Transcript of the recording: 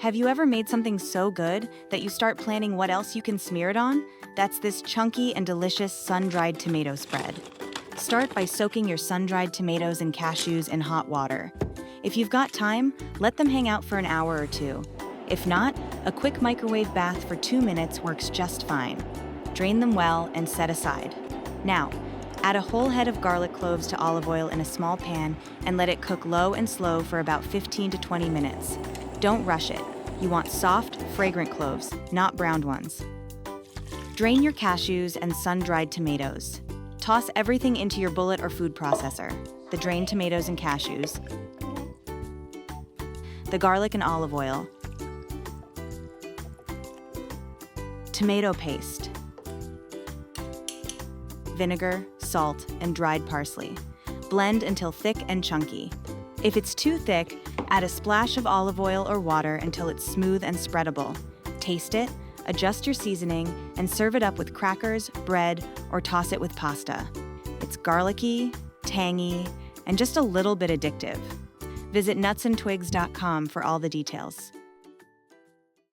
Have you ever made something so good that you start planning what else you can smear it on? That's this chunky and delicious sun-dried tomato spread. Start by soaking your sun-dried tomatoes and cashews in hot water. If you've got time, let them hang out for an hour or two. If not, a quick microwave bath for 2 minutes works just fine. Drain them well and set aside. Now, add a whole head of garlic cloves to olive oil in a small pan and let it cook low and slow for about 15 to 20 minutes. Don't rush it. You want soft, fragrant cloves, not browned ones. Drain your cashews and sun-dried tomatoes. Toss everything into your bullet or food processor. The drained tomatoes and cashews, the garlic and olive oil, tomato paste, vinegar, salt, and dried parsley. Blend until thick and chunky. If it's too thick, add a splash of olive oil or water until it's smooth and spreadable. Taste it, adjust your seasoning, and serve it up with crackers, bread, or toss it with pasta. It's garlicky, tangy, and just a little bit addictive. Visit nutsandtwigs.com for all the details.